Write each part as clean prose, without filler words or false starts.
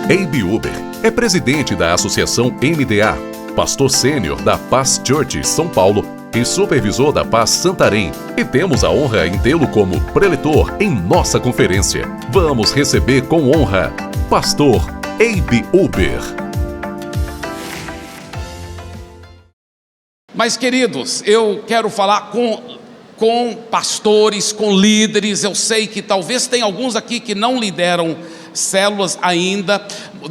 Abe Uber é presidente da Associação MDA, pastor sênior da Paz Church São Paulo e supervisor da Paz Santarém, e temos a honra em tê-lo como preletor em nossa conferência. Vamos receber com honra Pastor Abe Uber. Mas, queridos, eu quero falar com pastores, com líderes. Eu sei que talvez tem alguns aqui que não lideram células ainda,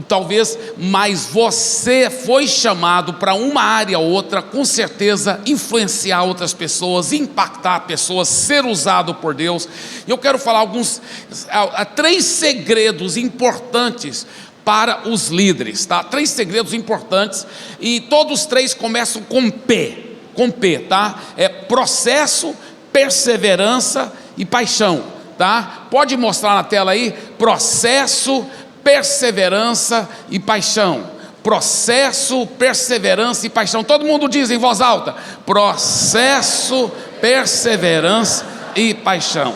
talvez, mas você foi chamado para uma área ou outra, com certeza, influenciar outras pessoas, impactar pessoas, ser usado por Deus. E eu quero falar três segredos importantes para os líderes, tá? 3 segredos importantes, e todos 3 começam com P, tá? É processo, perseverança e paixão, tá? Pode mostrar na tela aí: processo, perseverança e paixão. Processo, perseverança e paixão. Todo mundo diz em voz alta: processo, perseverança e paixão.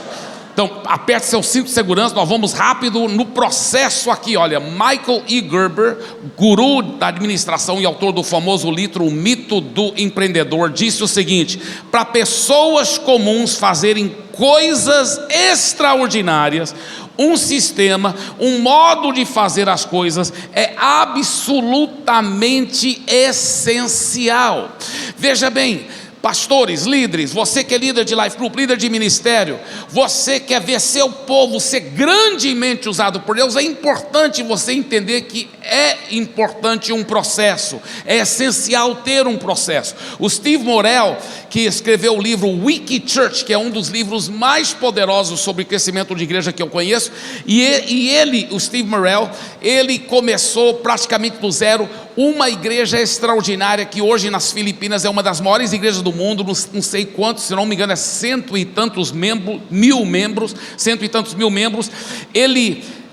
Então, aperte seu cinto de segurança, nós vamos rápido no processo aqui. Olha, Michael E. Gerber, guru da administração e autor do famoso livro O Mito do Empreendedor, disse o seguinte: para pessoas comuns fazerem coisas extraordinárias, um sistema, um modo de fazer as coisas é absolutamente essencial. Veja bem, pastores, líderes, você que é líder de life group, líder de ministério, você quer ver seu povo ser grandemente usado por Deus, é importante você entender que é importante um processo, é essencial ter um processo. O Steve Morrell, que escreveu o livro Wiki Church, que é um dos livros mais poderosos sobre crescimento de igreja que eu conheço, o Steve Morrell, ele começou praticamente do zero uma igreja extraordinária que hoje nas Filipinas é uma das maiores igrejas do mundo, não sei quantos, se não me engano é cento e tantos mil membros.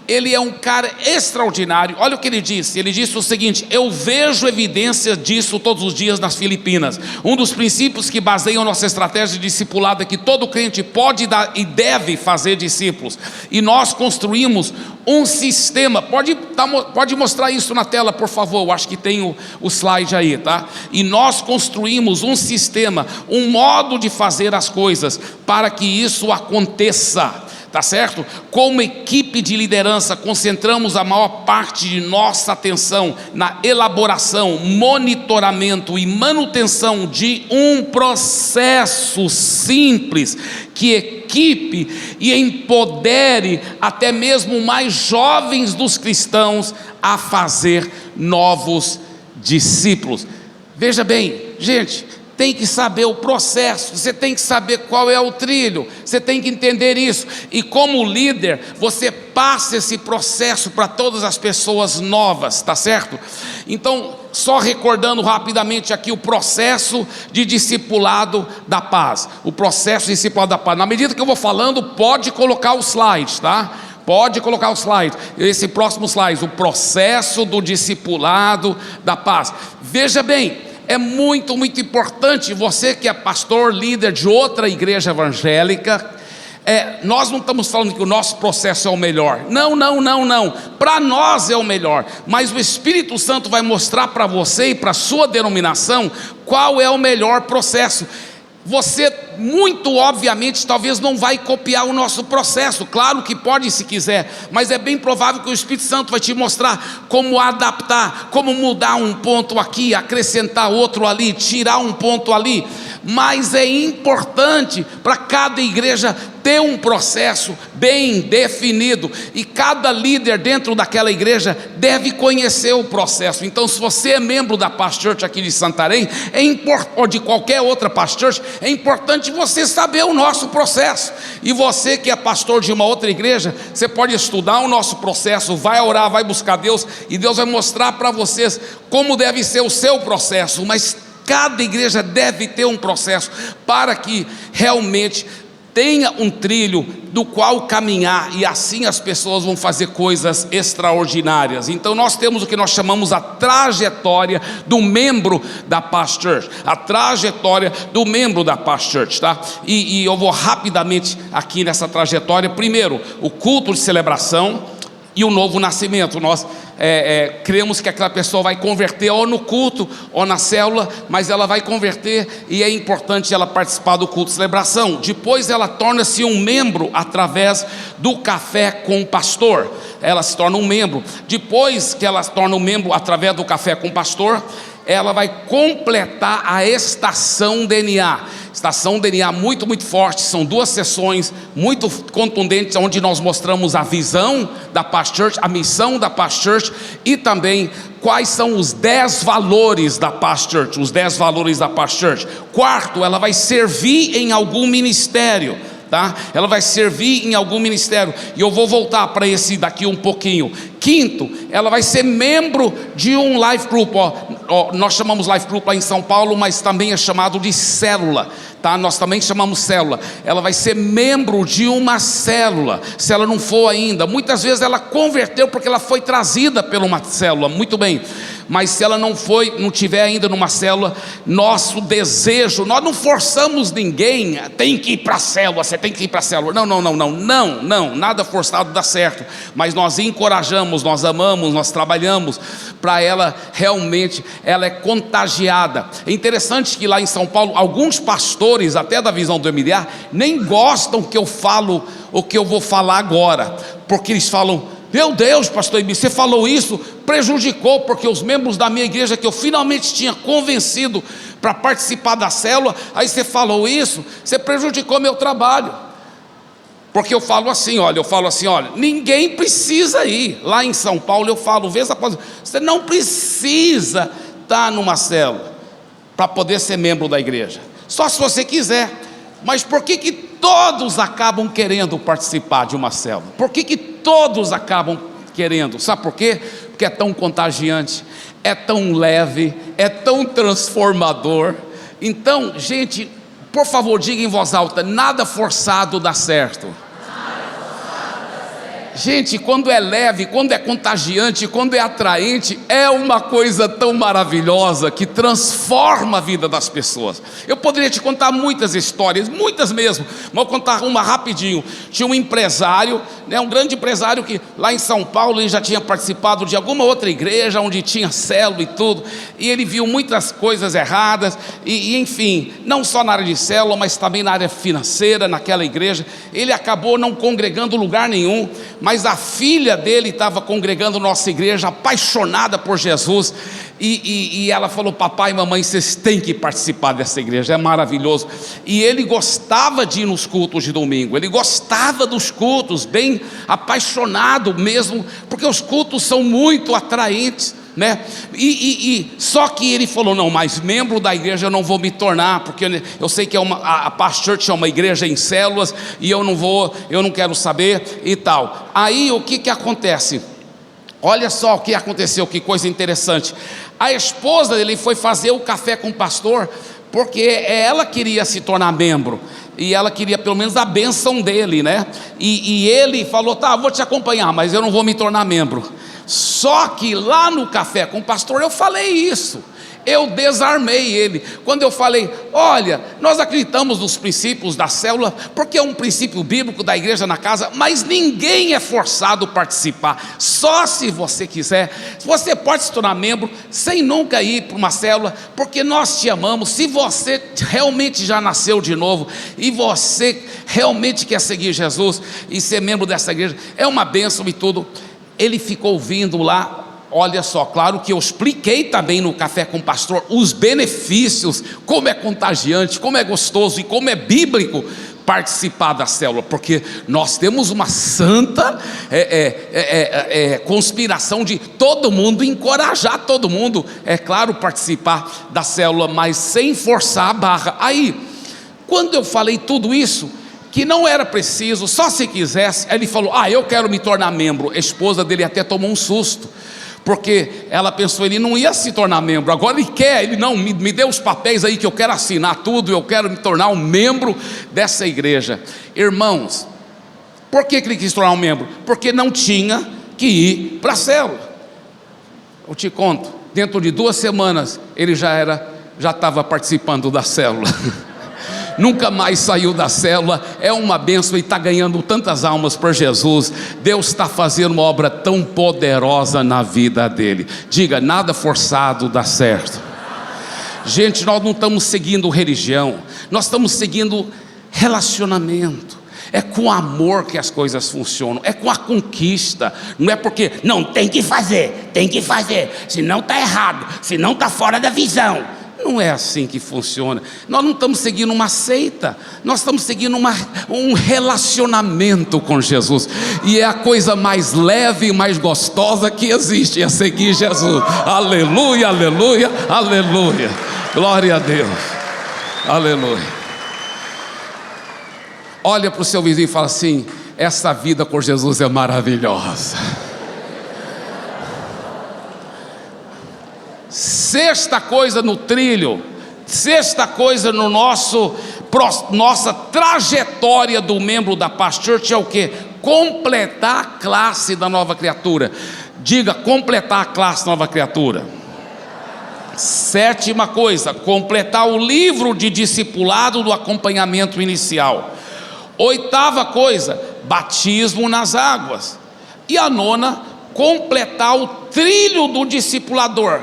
Ele é um cara extraordinário. Olha o que ele disse o seguinte: eu vejo evidência disso todos os dias nas Filipinas. Um dos princípios que baseiam nossa estratégia de discipulado é que todo crente pode dar e deve fazer discípulos, e nós construímos um sistema. Pode mostrar isso na tela, por favor. Eu acho que tem o slide aí, tá? E nós construímos um sistema, um modo de fazer as coisas para que isso aconteça. Tá certo? Como equipe de liderança, concentramos a maior parte de nossa atenção na elaboração, monitoramento e manutenção de um processo simples que equipe e empodere até mesmo mais jovens dos cristãos a fazer novos discípulos. Veja bem, gente, tem que saber o processo, você tem que saber qual é o trilho, você tem que entender isso, e como líder, você passa esse processo para todas as pessoas novas, tá certo? Então, só recordando rapidamente aqui o processo de discipulado da paz, na medida que eu vou falando, pode colocar os slides, tá? Pode colocar o slide, esse próximo slide, o processo do discipulado da paz. Veja bem, é muito, muito importante, você que é pastor, líder de outra igreja evangélica, nós não estamos falando que o nosso processo é o melhor, não, para nós é o melhor, mas o Espírito Santo vai mostrar para você e para a sua denominação qual é o melhor processo. Você, muito obviamente, talvez não vai copiar o nosso processo, claro que pode se quiser, mas é bem provável que o Espírito Santo vai te mostrar como adaptar, como mudar um ponto aqui, acrescentar outro ali, tirar um ponto ali. Mas é importante para cada igreja ter um processo bem definido, e cada líder dentro daquela igreja deve conhecer o processo. Então, se você é membro da Paz Church aqui de Santarém, ou de qualquer outra Paz Church, é importante você saber o nosso processo. E você que é pastor de uma outra igreja, você pode estudar o nosso processo, vai orar, vai buscar Deus, e Deus vai mostrar para vocês como deve ser o seu processo. Mas cada igreja deve ter um processo para que realmente tenha um trilho do qual caminhar, e assim as pessoas vão fazer coisas extraordinárias. Então nós temos o que nós chamamos a trajetória do membro da Paz Church, a trajetória do membro da Paz Church, tá? E eu vou rapidamente aqui nessa trajetória. Primeiro, o culto de celebração. e o novo nascimento. Nós cremos que aquela pessoa vai converter ou no culto ou na célula, mas ela vai converter, e é importante ela participar do culto de celebração. Depois ela torna-se um membro através do café com o pastor. Ela se torna um membro. Depois que ela se torna um membro através do café com o pastor, ela vai completar a estação DNA. Estação DNA muito, muito forte. São 2 sessões muito contundentes, onde nós mostramos a visão da Paz Church, a missão da Paz Church, e também quais são os 10 valores da Paz Church. Os 10 valores da Paz Church. Quarto, ela vai servir em algum ministério. Tá? Ela vai servir em algum ministério, e eu vou voltar para esse daqui um pouquinho. Quinto, ela vai ser membro de um life group. Nós chamamos life group lá em São Paulo, mas também é chamado de célula, tá? Nós também chamamos célula. Ela vai ser membro de uma célula, se ela não for ainda. Muitas vezes ela converteu porque ela foi trazida por uma célula, muito bem. Mas se ela não tiver ainda numa célula, nosso desejo, nós não forçamos ninguém, tem que ir para a célula, você tem que ir para a célula. Não, nada forçado dá certo. Mas nós encorajamos, nós amamos, nós trabalhamos para ela realmente, ela é contagiada. É interessante que lá em São Paulo, alguns pastores, até da visão do MDA, nem gostam que eu falo o que eu vou falar agora, porque eles falam: meu Deus, pastor Emílio, você falou isso, prejudicou, porque os membros da minha igreja que eu finalmente tinha convencido para participar da célula, aí você falou isso, você prejudicou meu trabalho. Porque eu falo assim, olha, ninguém precisa ir. Lá em São Paulo eu falo, vez após vez, você não precisa estar numa célula para poder ser membro da igreja, só se você quiser. Mas por que todos acabam querendo participar de uma célula? Por que todos acabam querendo? Sabe por quê? Porque é tão contagiante, é tão leve, é tão transformador. Então, gente, por favor, diga em voz alta: nada forçado dá certo. Gente, quando é leve, quando é contagiante, quando é atraente, é uma coisa tão maravilhosa que transforma a vida das pessoas. Eu poderia te contar muitas histórias, muitas mesmo, mas vou contar uma rapidinho. Tinha um empresário, um grande empresário, que lá em São Paulo ele já tinha participado de alguma outra igreja onde tinha célula e tudo, e ele viu muitas coisas erradas, e enfim, não só na área de célula, mas também na área financeira, naquela igreja. Ele acabou não congregando em lugar nenhum, mas a filha dele estava congregando nossa igreja, apaixonada por Jesus, e ela falou: papai e mamãe, vocês têm que participar dessa igreja, é maravilhoso. E ele gostava de ir nos cultos de domingo, ele gostava dos cultos, bem apaixonado mesmo, porque os cultos são muito atraentes, né? Só que ele falou: não, mas membro da igreja eu não vou me tornar, porque eu sei que a Paz Church é uma igreja em células, e eu não quero saber e tal. Aí o que acontece? Olha só o que aconteceu, que coisa interessante. A esposa dele foi fazer o café com o pastor, porque ela queria se tornar membro, e ela queria pelo menos a bênção dele, né? E ele falou: tá, vou te acompanhar, mas eu não vou me tornar membro. Só que lá no café com o pastor eu falei isso, eu desarmei ele, quando eu falei: olha, nós acreditamos nos princípios da célula, porque é um princípio bíblico da igreja na casa, mas ninguém é forçado a participar, só se você quiser. Você pode se tornar membro sem nunca ir para uma célula, porque nós te amamos. Se você realmente já nasceu de novo, e você realmente quer seguir Jesus e ser membro dessa igreja, é uma bênção e tudo. Ele ficou ouvindo lá. Olha só, claro que eu expliquei também no café com o pastor os benefícios, como é contagiante, como é gostoso e como é bíblico participar da célula, porque nós temos uma santa conspiração de todo mundo, encorajar todo mundo, é claro, participar da célula, mas sem forçar a barra. Aí, quando eu falei tudo isso, que não era preciso, só se quisesse, ele falou: eu quero me tornar membro. A esposa dele até tomou um susto, porque ela pensou, ele não ia se tornar membro, agora ele quer, ele não, me dê os papéis aí que eu quero assinar tudo, eu quero me tornar um membro dessa igreja. Irmãos, por que ele quis tornar um membro? Porque não tinha que ir para a célula. Eu te conto, dentro de 2 semanas ele já estava participando da célula. nunca mais saiu da célula, é uma bênção e está ganhando tantas almas por Jesus. Deus está fazendo uma obra tão poderosa na vida dele. Diga, nada forçado dá certo. Gente, nós não estamos seguindo religião, nós estamos seguindo relacionamento. É com amor que as coisas funcionam, é com a conquista. Não é porque, não, tem que fazer, senão está errado, senão está fora da visão. Não é assim que funciona. Nós não estamos seguindo uma seita, nós estamos seguindo um relacionamento com Jesus. E é a coisa mais leve e mais gostosa que existe, é seguir Jesus. Aleluia, aleluia, aleluia. Glória a Deus. Aleluia. Olha para o seu vizinho e fala assim: essa vida com Jesus é maravilhosa. Sexta coisa no trilho, sexta coisa no nossa trajetória do membro da Paz Church é o que? Completar a classe da nova criatura. Diga, completar a classe da nova criatura. Sétima coisa, completar o livro de discipulado do acompanhamento inicial. Oitava coisa, batismo nas águas. E a nona, completar o trilho do discipulador.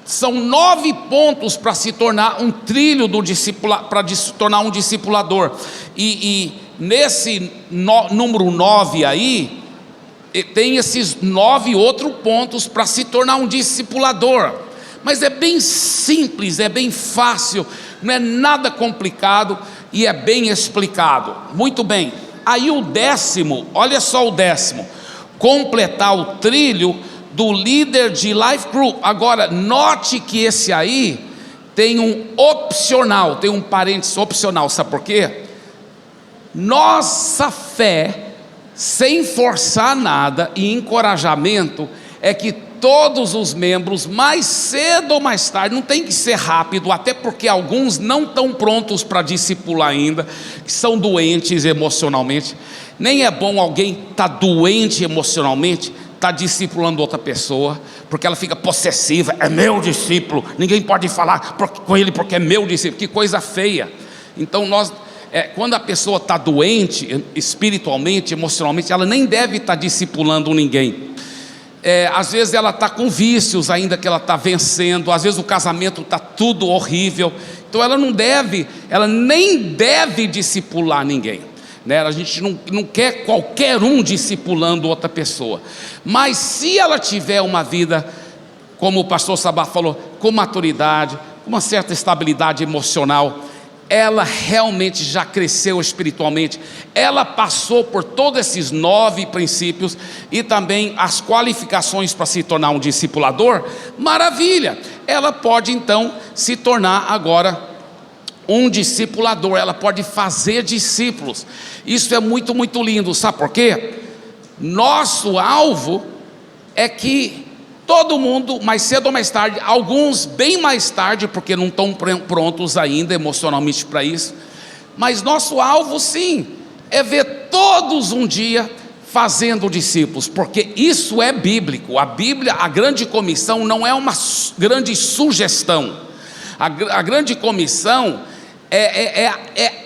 São 9 pontos para se tornar um trilho do para se tornar um discipulador. E nesse número 9 aí, tem esses 9 outros pontos para se tornar um discipulador. Mas é bem simples, é bem fácil, não é nada complicado e é bem explicado. Muito bem, aí o 10º, olha só o 10º, completar o trilho do líder de Life Group. Agora, note que esse aí tem um opcional, tem um parênteses opcional, sabe por quê? Nossa fé, sem forçar nada e encorajamento, é que todos os membros, mais cedo ou mais tarde, não tem que ser rápido, até porque alguns não estão prontos para discipular ainda, que são doentes emocionalmente. Nem é bom alguém estar doente emocionalmente, estar discipulando outra pessoa, porque ela fica possessiva, é meu discípulo, ninguém pode falar com ele porque é meu discípulo, que coisa feia. Então quando a pessoa está doente, espiritualmente, emocionalmente, ela nem deve estar discipulando ninguém. Às vezes ela está com vícios ainda que ela está vencendo, às vezes o casamento está tudo horrível, então ela nem deve discipular ninguém, né? A gente não quer qualquer um discipulando outra pessoa, mas se ela tiver uma vida, como o pastor Sabá falou, com maturidade, com uma certa estabilidade emocional, ela realmente já cresceu espiritualmente, ela passou por todos esses 9 princípios e também as qualificações para se tornar um discipulador, maravilha, ela pode então se tornar agora um discipulador, ela pode fazer discípulos. Isso é muito, muito lindo, sabe por quê? Nosso alvo é que todo mundo, mais cedo ou mais tarde, alguns bem mais tarde, porque não estão prontos ainda emocionalmente para isso, mas nosso alvo sim, é ver todos um dia fazendo discípulos, porque isso é bíblico. A Bíblia, a grande comissão não é uma grande sugestão, a grande comissão é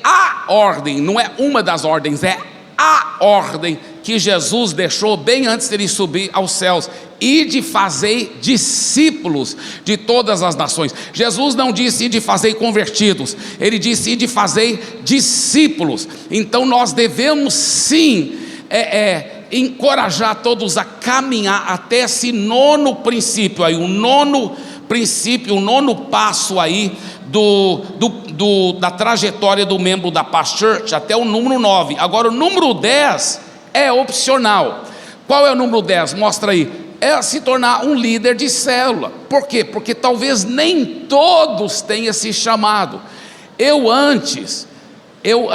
a ordem, não é uma das ordens, é a ordem que Jesus deixou bem antes dele subir aos céus, e de fazer discípulos de todas as nações. Jesus não disse ir de fazer convertidos, ele disse ir de fazer discípulos. Então nós devemos sim encorajar todos a caminhar até esse 9º princípio aí, o 9º princípio, o 9º passo aí da trajetória do membro da Paz Church, até o número 9. Agora o número 10 é opcional. Qual é o número 10? Mostra aí. É se tornar um líder de célula. Por quê? Porque talvez nem todos tenham esse chamado.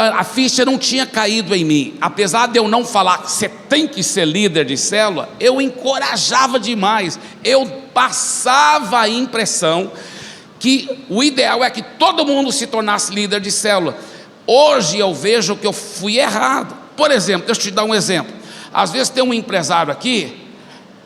A ficha não tinha caído em mim, apesar de eu não falar que você tem que ser líder de célula, eu encorajava demais, eu passava a impressão que o ideal é que todo mundo se tornasse líder de célula. Hoje eu vejo que eu fui errado. Por exemplo, deixa eu te dar um exemplo. Às vezes tem um empresário aqui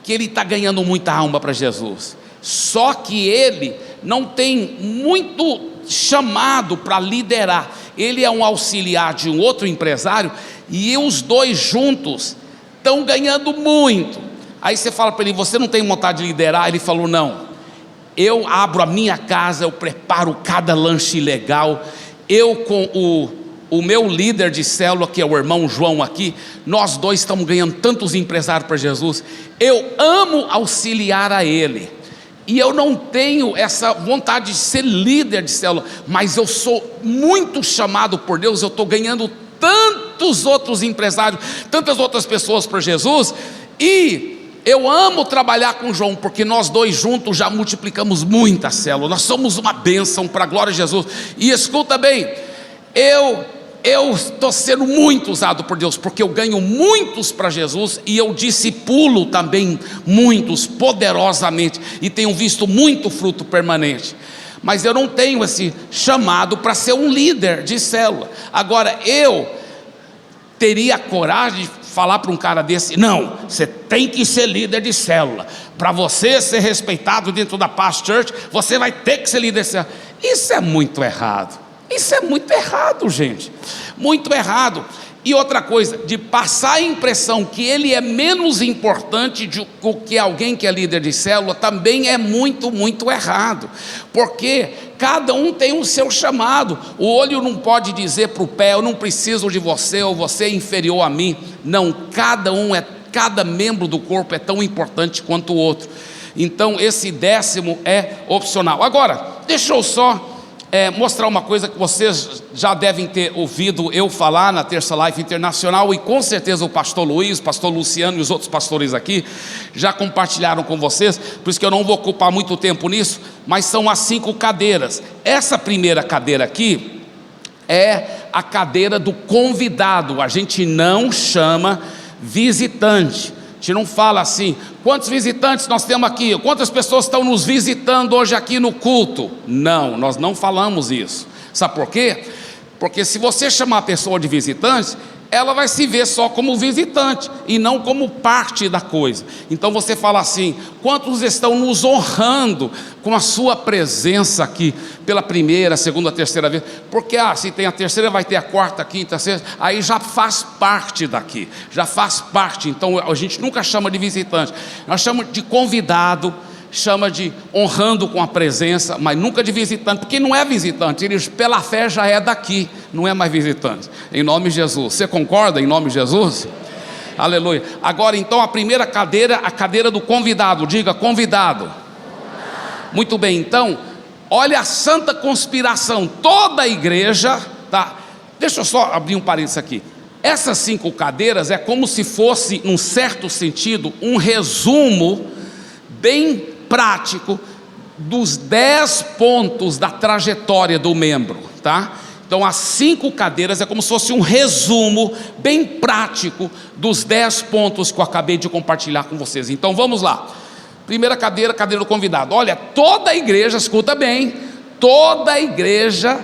que ele está ganhando muita alma para Jesus, só que ele não tem muito chamado para liderar. Ele é um auxiliar de um outro empresário, e os dois juntos estão ganhando muito. Aí você fala para ele: você não tem vontade de liderar? Ele falou: não, eu abro a minha casa, eu preparo cada lanche legal, eu com o meu líder de célula, que é o irmão João aqui, nós dois estamos ganhando tantos empresários para Jesus. Eu amo auxiliar a ele, e eu não tenho essa vontade de ser líder de célula, mas eu sou muito chamado por Deus, eu estou ganhando tantos outros empresários, tantas outras pessoas para Jesus, e eu amo trabalhar com o João, porque nós dois juntos já multiplicamos muita célula, nós somos uma bênção para a glória de Jesus. E escuta bem, eu estou sendo muito usado por Deus, porque eu ganho muitos para Jesus, e eu discipulo também muitos poderosamente, e tenho visto muito fruto permanente. Mas eu não tenho esse chamado para ser um líder de célula. Agora, eu teria coragem de falar para um cara desse: não, você tem que ser líder de célula, para você ser respeitado dentro da Paz Church, você vai ter que ser líder de célula. Isso é muito errado. Isso é muito errado, gente, muito errado. E outra coisa, de passar a impressão que ele é menos importante do que alguém que é líder de célula, também é muito, muito errado, porque cada um tem o seu chamado. O olho não pode dizer para o pé: eu não preciso de você, ou você é inferior a mim. Não, cada membro do corpo é tão importante quanto o outro. Então esse 10º é opcional. Agora, deixa eu só mostrar uma coisa que vocês já devem ter ouvido eu falar na Terça Life Internacional, e com certeza o pastor Luiz, o pastor Luciano e os outros pastores aqui já compartilharam com vocês, por isso que eu não vou ocupar muito tempo nisso, mas são as 5 cadeiras. Essa primeira cadeira aqui é a cadeira do convidado. A gente não chama visitante, a gente não fala assim: quantos visitantes nós temos aqui? Quantas pessoas estão nos visitando hoje aqui no culto? Não, nós não falamos isso. Sabe por quê? Porque se você chamar a pessoa de visitante, ela vai se ver só como visitante e não como parte da coisa. Então você fala assim: quantos estão nos honrando com a sua presença aqui pela primeira, segunda, terceira vez? Porque se tem a terceira, vai ter a quarta, quinta, sexta, aí já faz parte daqui, já faz parte. Então a gente nunca chama de visitante, nós chamamos de convidado, chama de honrando com a presença, mas nunca de visitante, porque não é visitante, eles pela fé já é daqui, não é mais visitante, em nome de Jesus. Você concorda, em nome de Jesus? Aleluia. Agora então a primeira cadeira, a cadeira do convidado. Diga: convidado. Muito bem, então olha a santa conspiração, toda a igreja, tá? Deixa eu só abrir um parênteses aqui. Essas 5 cadeiras é como se fosse, num certo sentido, um resumo bem prático dos 10 pontos da trajetória do membro, tá? Então as 5 cadeiras é como se fosse um resumo bem prático dos 10 pontos que eu acabei de compartilhar com vocês. Então vamos lá. Primeira cadeira, cadeira do convidado. Olha, toda a igreja, escuta bem, toda a igreja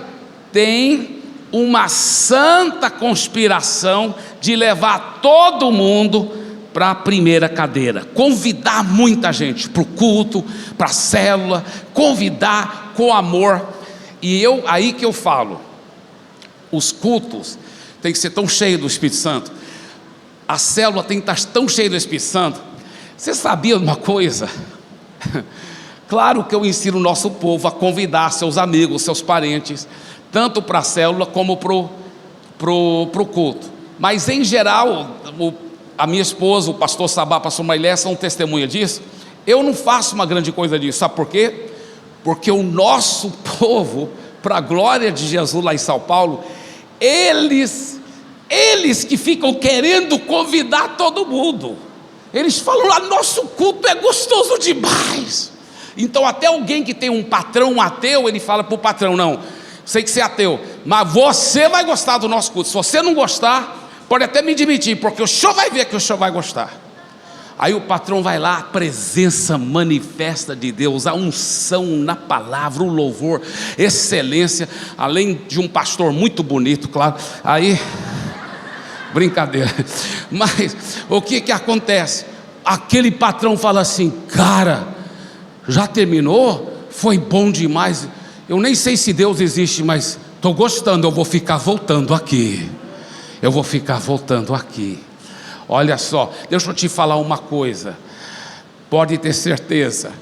tem uma santa conspiração de levar todo mundo para a primeira cadeira, convidar muita gente para o culto, para a célula, convidar com amor. E aí que eu falo, os cultos tem que ser tão cheio do Espírito Santo, a célula tem que estar tão cheia do Espírito Santo. Você sabia de uma coisa? Claro que eu ensino o nosso povo a convidar seus amigos, seus parentes, tanto para a célula como pro culto, mas em geral, a minha esposa, o pastor Sabá, o pastor Mailé são testemunha disso. Eu não faço uma grande coisa disso, sabe por quê? Porque o nosso povo, para a glória de Jesus lá em São Paulo, eles que ficam querendo convidar todo mundo, eles falam lá: nosso culto é gostoso demais. Então até alguém que tem um patrão ateu, ele fala para o patrão: não, sei que você é ateu, mas você vai gostar do nosso culto. Se você não gostar, pode até me demitir, porque o senhor vai ver que o senhor vai gostar. Aí o patrão vai lá, a presença manifesta de Deus, a unção na palavra, o louvor, excelência, além de um pastor muito bonito, claro. Aí, brincadeira. Mas o que acontece? Aquele patrão fala assim: cara, já terminou? Foi bom demais. eu nem sei se Deus existe, mas estou gostando, eu vou ficar voltando aqui. Eu vou ficar voltando aqui. Olha só, deixa eu te falar uma coisa. Pode ter certeza,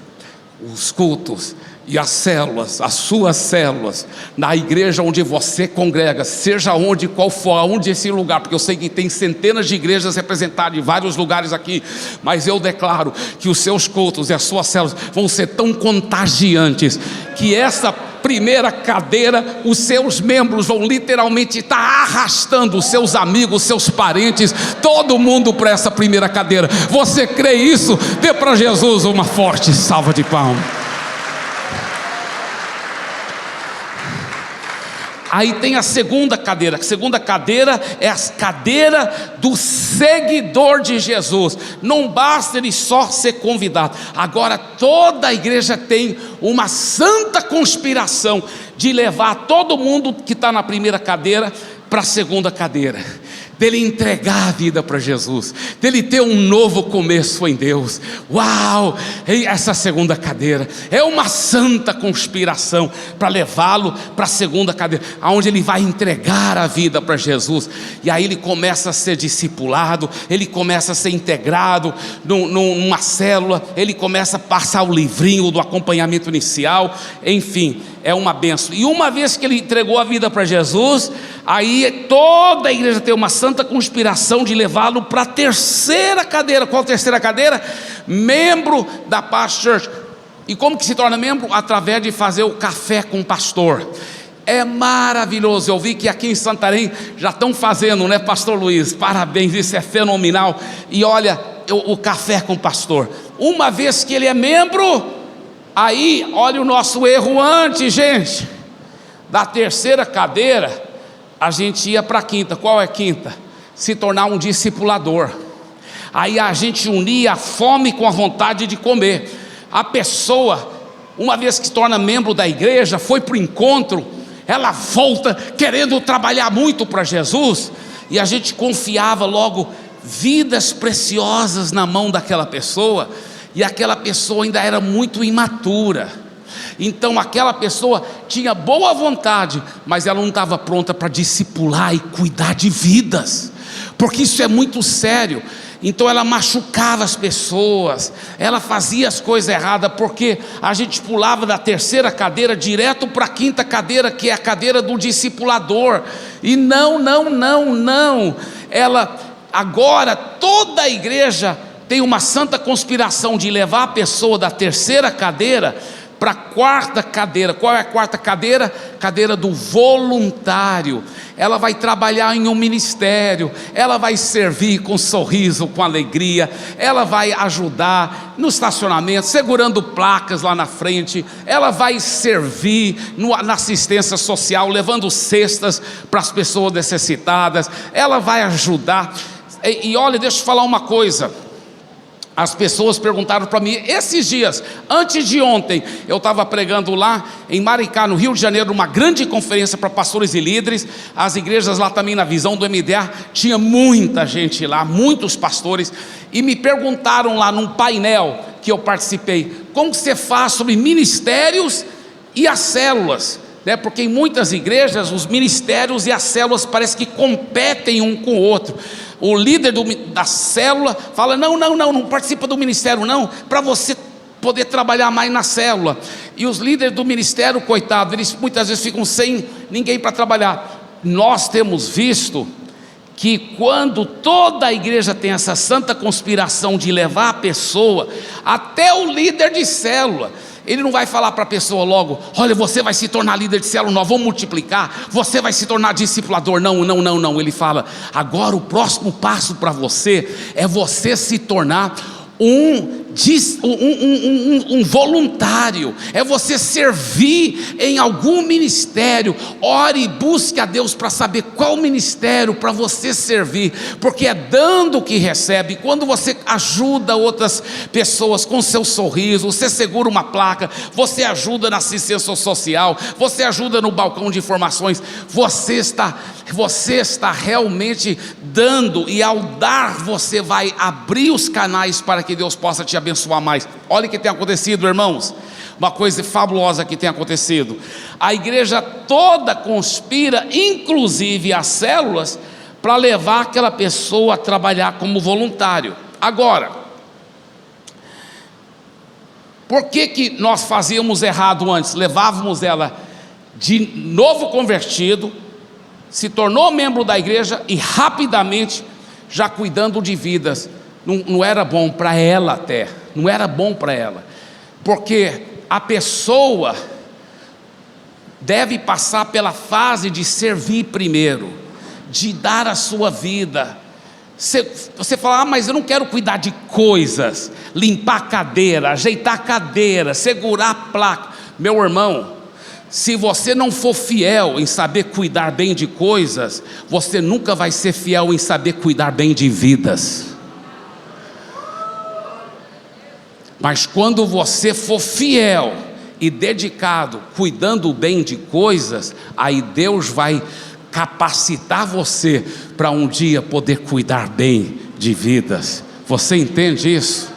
os cultos e as células, as suas células, na igreja onde você congrega, seja onde, qual for, aonde esse lugar, porque eu sei que tem centenas de igrejas representadas em vários lugares aqui, mas eu declaro que os seus cultos e as suas células vão ser tão contagiantes, que essa primeira cadeira, os seus membros vão literalmente estar arrastando os seus amigos, seus parentes, todo mundo para essa primeira cadeira. Você crê isso? Dê para Jesus uma forte salva de palmas. Aí tem a segunda cadeira. A segunda cadeira é a cadeira do seguidor de Jesus. Não basta ele só ser convidado. Agora toda a igreja tem uma santa conspiração de levar todo mundo que está na primeira cadeira para a segunda cadeira, dele entregar a vida para Jesus, dele ter um novo começo em Deus. Uau! Essa segunda cadeira é uma santa conspiração para levá-lo para a segunda cadeira, onde ele vai entregar a vida para Jesus, e aí ele começa a ser discipulado, ele começa a ser integrado numa célula, ele começa a passar o livrinho do acompanhamento inicial, enfim, é uma benção. E uma vez que ele entregou a vida para Jesus, aí toda a igreja tem uma santa conspiração de levá-lo para a terceira cadeira. Qual a terceira cadeira? Membro da Paz Church. E como que se torna membro? Através de fazer o café com o pastor. É maravilhoso. Eu vi que aqui em Santarém já estão fazendo, né, pastor Luiz? Parabéns, isso é fenomenal. E olha, o café com o pastor, uma vez que ele é membro, aí olha o nosso erro antes, gente. Da terceira cadeira a gente ia para a quinta. Qual é a quinta? Se tornar um discipulador. Aí a gente unia a fome com a vontade de comer. A pessoa, uma vez que se torna membro da igreja, foi para o encontro, ela volta querendo trabalhar muito para Jesus, e a gente confiava logo vidas preciosas na mão daquela pessoa, e aquela pessoa ainda era muito imatura. Então aquela pessoa tinha boa vontade, mas ela não estava pronta para discipular e cuidar de vidas, porque isso é muito sério. Então ela machucava as pessoas, ela fazia as coisas erradas, porque a gente pulava da terceira cadeira direto para a quinta cadeira, que é a cadeira do discipulador. E não, ela, agora toda a igreja tem uma santa conspiração de levar a pessoa da terceira cadeira para a quarta cadeira. Qual é a quarta cadeira? Cadeira do voluntário. Ela vai trabalhar em um ministério, ela vai servir com sorriso, com alegria, ela vai ajudar no estacionamento, segurando placas lá na frente, ela vai servir na assistência social, levando cestas para as pessoas necessitadas, ela vai ajudar. E olha, deixa eu falar uma coisa. As pessoas perguntaram para mim, esses dias, antes de ontem, eu estava pregando lá em Maricá, no Rio de Janeiro, uma grande conferência para pastores e líderes. As igrejas lá também, na visão do MDA, tinha muita gente lá, muitos pastores, e me perguntaram lá num painel que eu participei, como você faz sobre ministérios e as células, né? Porque em muitas igrejas os ministérios e as células parece que competem um com o outro. O líder da célula fala, não participa do ministério não, para você poder trabalhar mais na célula. E os líderes do ministério, coitados, eles muitas vezes ficam sem ninguém para trabalhar. Nós temos visto que quando toda a igreja tem essa santa conspiração de levar a pessoa, até o líder de célula, ele não vai falar para a pessoa logo, olha, você vai se tornar líder de célula, nós vamos multiplicar, você vai se tornar discipulador. Não, ele fala, agora o próximo passo para você é você se tornar um voluntário, é você servir em algum ministério. Ore e busque a Deus para saber qual ministério para você servir, porque é dando que recebe. Quando você ajuda outras pessoas com seu sorriso, você segura uma placa, você ajuda na assistência social, você ajuda no balcão de informações, você está você está realmente dando, e ao dar você vai abrir os canais para que Deus possa te abençoar mais. Olha o que tem acontecido, irmãos, uma coisa fabulosa que tem acontecido. A igreja toda conspira, inclusive as células, para levar aquela pessoa a trabalhar como voluntário. Agora, por que nós fazíamos errado antes? Levávamos ela de novo convertido, se tornou membro da igreja e rapidamente já cuidando de vidas. Não era bom para ela até, não era bom para ela, porque a pessoa deve passar pela fase de servir primeiro, de dar a sua vida. Você fala, mas eu não quero cuidar de coisas, limpar a cadeira, ajeitar a cadeira, segurar a placa. Meu irmão, se você não for fiel em saber cuidar bem de coisas, você nunca vai ser fiel em saber cuidar bem de vidas. Mas quando você for fiel e dedicado, cuidando bem de coisas, aí Deus vai capacitar você para um dia poder cuidar bem de vidas. Você entende isso?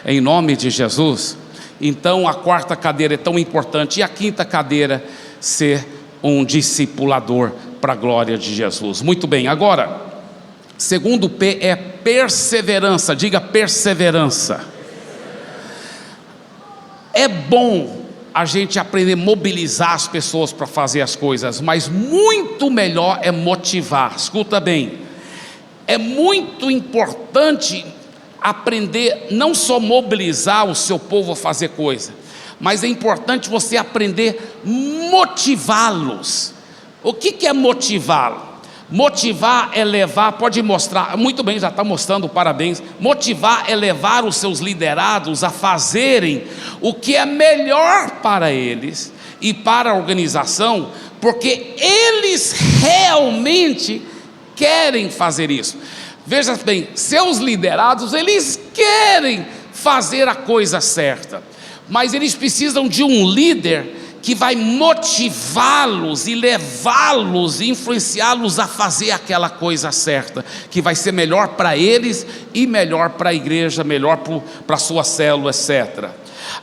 Em nome de Jesus. Então a quarta cadeira é tão importante, e a quinta cadeira, ser um discipulador para a glória de Jesus. Muito bem, agora, segundo P é perseverança. Diga perseverança. É bom a gente aprender a mobilizar as pessoas para fazer as coisas, mas muito melhor é motivar. Escuta bem, é muito importante aprender, não só mobilizar o seu povo a fazer coisa, mas é importante você aprender a motivá-los. O que é motivá-lo? Motivar é levar, pode mostrar, muito bem, já está mostrando, parabéns. Motivar é levar os seus liderados a fazerem o que é melhor para eles e para a organização, porque eles realmente querem fazer isso. Veja bem, seus liderados, eles querem fazer a coisa certa, mas eles precisam de um líder que vai motivá-los e levá-los, influenciá-los a fazer aquela coisa certa, que vai ser melhor para eles e melhor para a igreja, melhor para a sua célula, etc.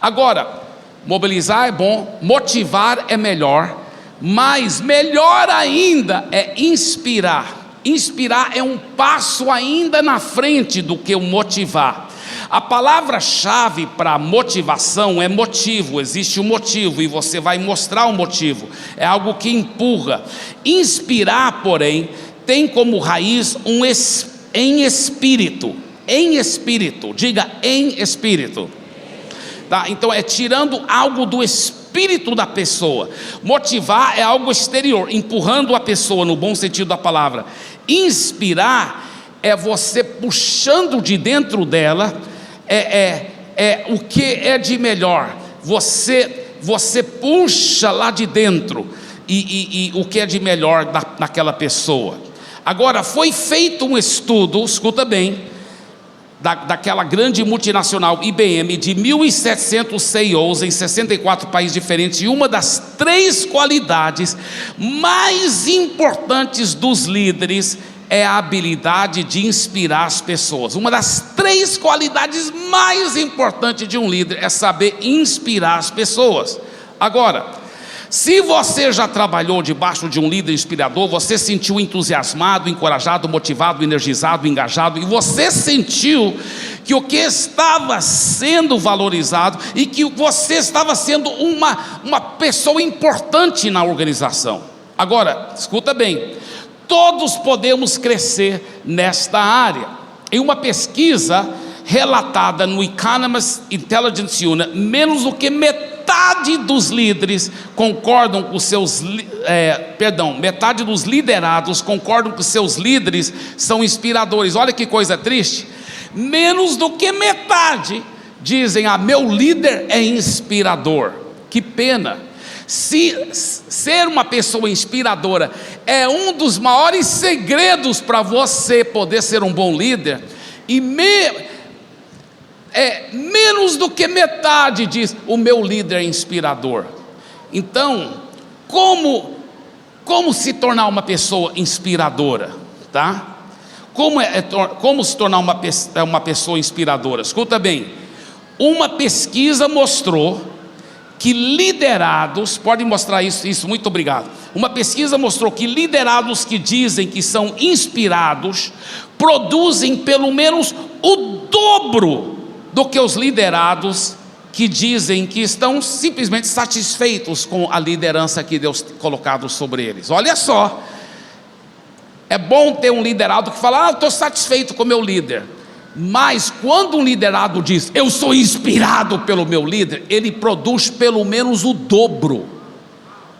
Agora, mobilizar é bom, motivar é melhor, mas melhor ainda é inspirar. Inspirar é um passo ainda na frente do que o motivar. A palavra-chave para motivação é motivo. Existe um motivo e você vai mostrar o motivo. É algo que empurra. Inspirar, porém, tem como raiz em espírito. Em espírito. Diga em espírito. Tá? Então é tirando algo do espírito da pessoa. Motivar é algo exterior, empurrando a pessoa no bom sentido da palavra. Inspirar é você puxando de dentro dela o que é de melhor. Você puxa lá de dentro e o que é de melhor naquela pessoa. Agora, foi feito um estudo, escuta bem, daquela grande multinacional IBM, de 1.700 CEOs em 64 países diferentes, e uma das 3 qualidades mais importantes dos líderes é a habilidade de inspirar as pessoas. Uma das 3 qualidades mais importantes de um líder é saber inspirar as pessoas. Agora, se você já trabalhou debaixo de um líder inspirador, você sentiu entusiasmado, encorajado, motivado, energizado, engajado, e você sentiu que o que estava sendo valorizado e que você estava sendo uma pessoa importante na organização. Agora, escuta bem, todos podemos crescer nesta área. Em uma pesquisa relatada no Economist Intelligence Unit, menos do que metade dos líderes concordam com metade dos liderados concordam que seus líderes são inspiradores. Olha que coisa triste. Menos do que metade dizem: meu líder é inspirador. Que pena. Se ser uma pessoa inspiradora é um dos maiores segredos para você poder ser um bom líder, e menos do que metade diz: o meu líder é inspirador. Então, como Como se tornar uma pessoa inspiradora, tá? Como se tornar uma pessoa inspiradora? Escuta bem, uma pesquisa mostrou que liderados, pode mostrar isso, muito obrigado. Uma pesquisa mostrou que liderados que dizem que são inspirados, produzem pelo menos o dobro do que os liderados que dizem que estão simplesmente satisfeitos com a liderança que Deus tem colocado sobre eles. Olha só, é bom ter um liderado que fala, eu estou satisfeito com o meu líder. Mas quando um liderado diz, eu sou inspirado pelo meu líder, ele produz pelo menos o dobro.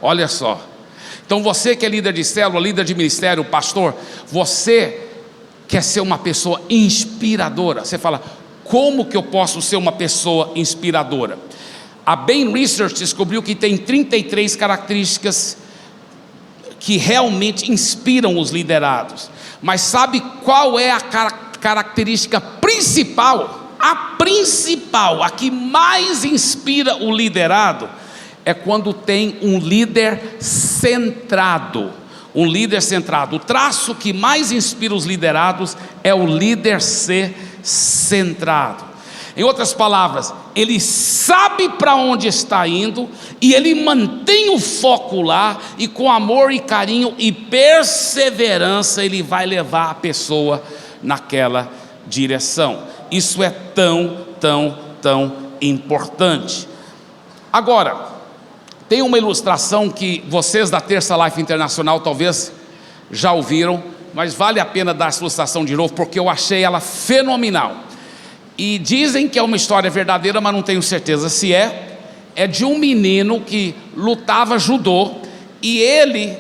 Olha só. Então você que é líder de célula, líder de ministério, pastor, você quer ser uma pessoa inspiradora. Você fala, como que eu posso ser uma pessoa inspiradora? A Bain Research descobriu que tem 33 características que realmente inspiram os liderados. Mas sabe qual é a característica principal? A principal, a que mais inspira o liderado, é quando tem um líder centrado. Um líder centrado. O traço que mais inspira os liderados é o líder ser centrado. Em outras palavras, ele sabe para onde está indo e ele mantém o foco lá, e com amor e carinho e perseverança ele vai levar a pessoa naquela direção. Isso é tão importante. Agora, tem uma ilustração que vocês da Terça Life Internacional talvez já ouviram, mas vale a pena dar essa ilustração de novo, porque eu achei ela fenomenal. E dizem que é uma história verdadeira, mas não tenho certeza se é. É de um menino que lutava judô, e ele,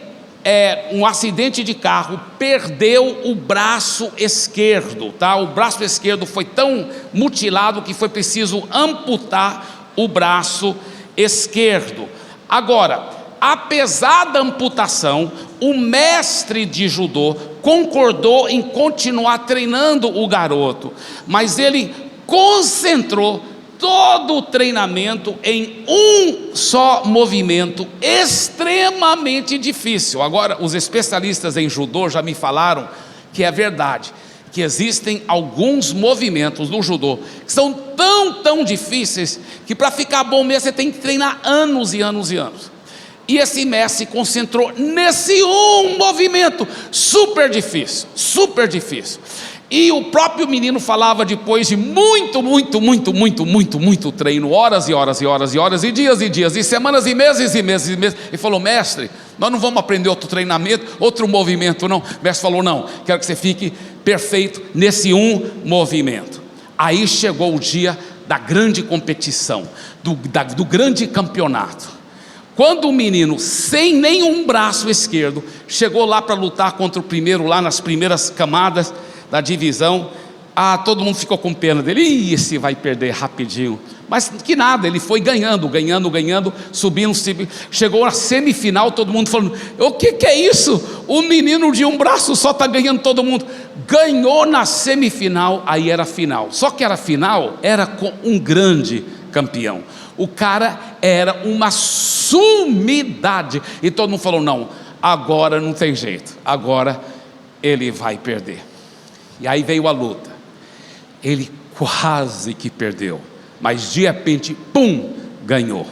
um acidente de carro, perdeu o braço esquerdo, tá? O braço esquerdo foi tão mutilado que foi preciso amputar o braço esquerdo. Agora, apesar da amputação, o mestre de judô concordou em continuar treinando o garoto, mas ele concentrou todo o treinamento em um só movimento extremamente difícil. Agora, os especialistas em judô já me falaram que é verdade, que existem alguns movimentos no judô que são tão difíceis, que para ficar bom mesmo você tem que treinar anos e anos e anos. E esse mestre se concentrou nesse um movimento super difícil. E o próprio menino falava, depois de muito treino, horas e horas, e dias, e semanas e meses, e falou, mestre, nós não vamos aprender outro treinamento, outro movimento não. O mestre falou, não, quero que você fique perfeito nesse um movimento. Aí chegou o dia da grande competição, do grande campeonato. Quando o menino, sem nenhum braço esquerdo, chegou lá para lutar contra o primeiro, lá nas primeiras camadas da divisão, todo mundo ficou com pena dele, esse vai perder rapidinho. Mas que nada, ele foi ganhando, subindo, chegou na semifinal, todo mundo falando, o que é isso? O menino de um braço só está ganhando todo mundo. Ganhou na semifinal, aí era final. Só que era final, era com um grande campeão. O cara era uma sumidade, e todo mundo falou, não, agora não tem jeito, agora ele vai perder. E aí veio a luta, ele quase que perdeu, mas de repente, pum, ganhou.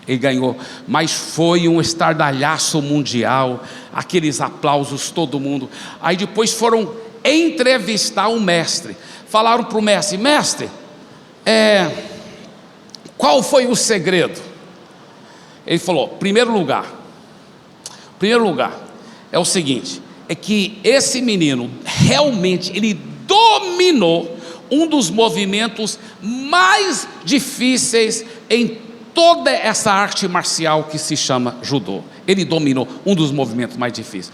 Ele ganhou, mas foi um estardalhaço mundial, aqueles aplausos, todo mundo. Aí depois foram entrevistar o mestre, falaram para o mestre, qual foi o segredo? Ele falou, primeiro lugar é o seguinte, é que esse menino realmente ele dominou um dos movimentos mais difíceis em toda essa arte marcial que se chama judô. Ele dominou um dos movimentos mais difíceis.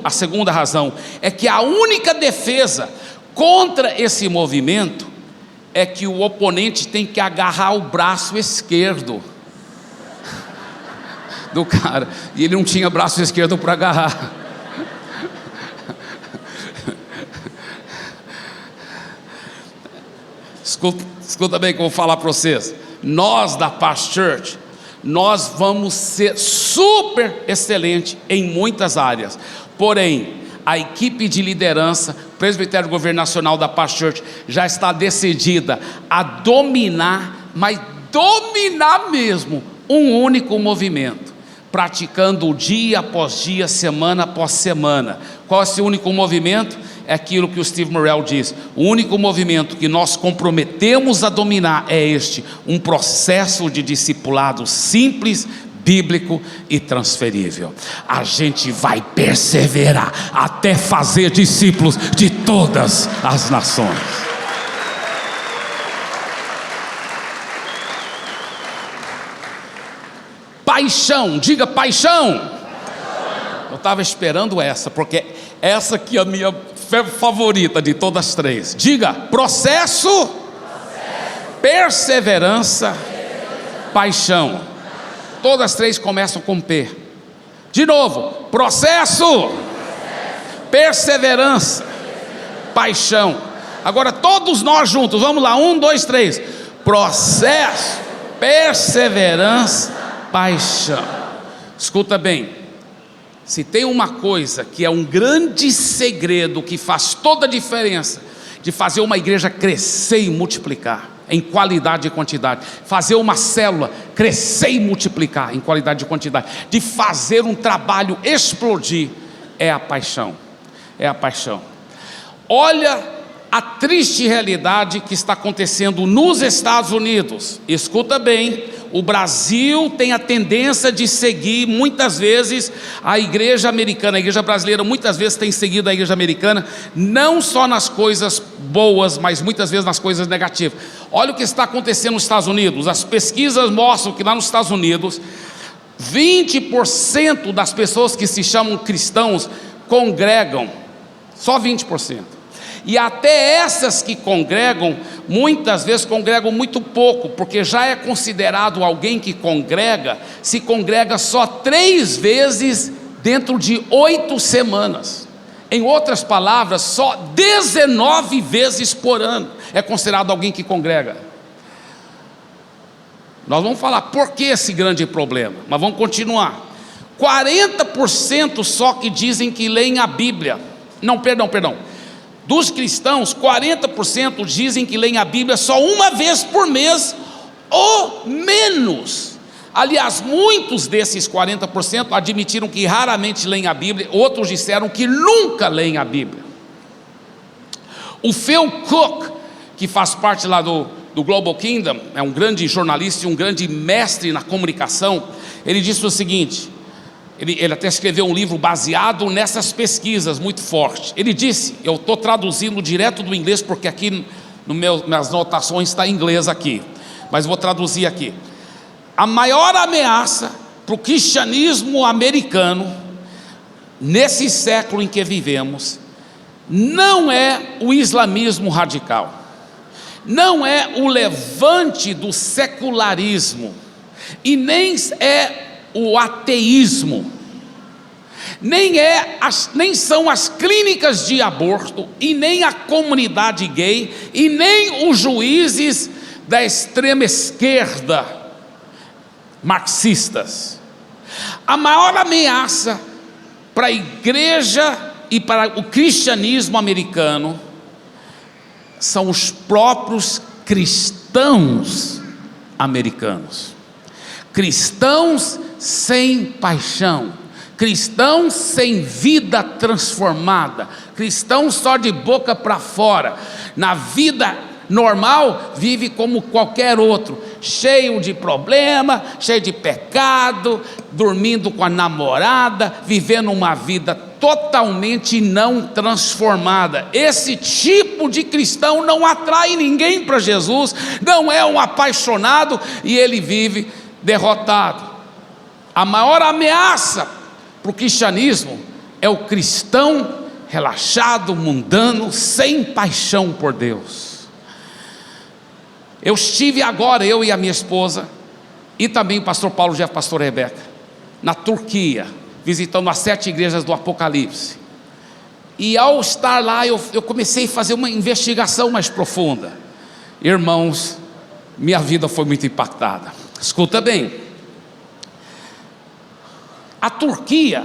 A segunda razão é que a única defesa contra esse movimento é que o oponente tem que agarrar o braço esquerdo do cara, e ele não tinha braço esquerdo para agarrar. Escuta bem que eu vou falar para vocês. Nós da Paz Church, nós vamos ser super excelente em muitas áreas. Porém, a equipe de liderança, Presbitério Governo Nacional da Paz Church, já está decidida a dominar, mas dominar mesmo, um único movimento, praticando dia após dia, semana após semana. Qual é esse único movimento? É aquilo que o Steve Murrell diz: o único movimento que nós comprometemos a dominar é este, um processo de discipulado simples, bíblico e transferível. A gente vai perseverar até fazer discípulos de todas as nações. Paixão, diga paixão. Eu estava esperando essa, porque essa aqui é a minha favorita de todas as três. Diga processo, perseverança, paixão. Todas as três começam com P. De novo, processo, perseverança, paixão. Agora todos nós juntos, vamos lá, 1, 2, 3. Processo, perseverança, paixão. Escuta bem, se tem uma coisa que é um grande segredo que faz toda a diferença de fazer uma igreja crescer e multiplicar em qualidade e quantidade, fazer uma célula crescer e multiplicar em qualidade e quantidade, de fazer um trabalho explodir, é a paixão. É a paixão. Olha a triste realidade que está acontecendo nos Estados Unidos. Escuta bem, o Brasil tem a tendência de seguir muitas vezes a igreja americana. A igreja brasileira muitas vezes tem seguido a igreja americana, não só nas coisas boas, mas muitas vezes nas coisas negativas. Olha o que está acontecendo nos Estados Unidos. As pesquisas mostram que lá nos Estados Unidos 20% das pessoas que se chamam cristãos congregam, só 20%. E até essas que congregam, muitas vezes congregam muito pouco, porque já é considerado alguém que congrega, se congrega só 3 vezes dentro de 8 semanas. Em outras palavras, só 19 vezes por ano é considerado alguém que congrega. Nós vamos falar por que esse grande problema, mas vamos continuar. 40% só que dizem que leem a Bíblia. Não, perdão. Dos cristãos, 40% dizem que leem a Bíblia só uma vez por mês ou menos. Aliás, muitos desses 40% admitiram que raramente leem a Bíblia, outros disseram que nunca leem a Bíblia. O Phil Cook, que faz parte lá do Global Kingdom, é um grande jornalista e um grande mestre na comunicação, ele disse o seguinte, ele até escreveu um livro baseado nessas pesquisas muito forte. Ele disse, eu estou traduzindo direto do inglês, porque aqui minhas anotações está em inglês aqui, mas vou traduzir aqui. A maior ameaça para o cristianismo americano, nesse século em que vivemos, não é o islamismo radical, não é o levante do secularismo, e nem é o ateísmo, nem são as clínicas de aborto, e nem a comunidade gay, e nem os juízes da extrema esquerda marxistas. A maior ameaça para a igreja e para o cristianismo americano são os próprios cristãos americanos. Cristãos sem paixão, cristãos sem vida transformada, cristãos só de boca para fora, na vida normal vive como qualquer outro, cheio de problema, cheio de pecado, dormindo com a namorada, vivendo uma vida totalmente não transformada. Esse tipo de cristão não atrai ninguém para Jesus, não é um apaixonado, e ele vive derrotado. A maior ameaça para o cristianismo é o cristão relaxado, mundano, sem paixão por Deus. Eu estive agora, eu e a minha esposa, e também o pastor Paulo Jeff, pastor Rebeca, na Turquia, visitando as 7 igrejas do Apocalipse. E ao estar lá, eu comecei a fazer uma investigação mais profunda. Irmãos, minha vida foi muito impactada. Escuta bem, A Turquia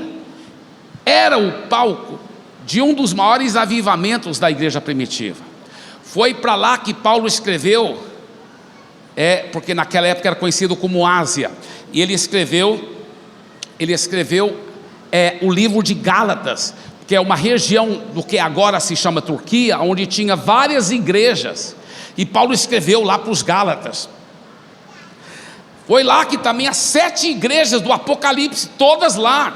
era o palco de um dos maiores avivamentos da igreja primitiva. Foi para lá que Paulo escreveu, porque naquela época era conhecido como Ásia, e ele escreveu o livro de Gálatas, que é uma região do que agora se chama Turquia, onde tinha várias igrejas, e Paulo escreveu lá para os Gálatas. Foi lá que também as 7 igrejas do Apocalipse, todas lá.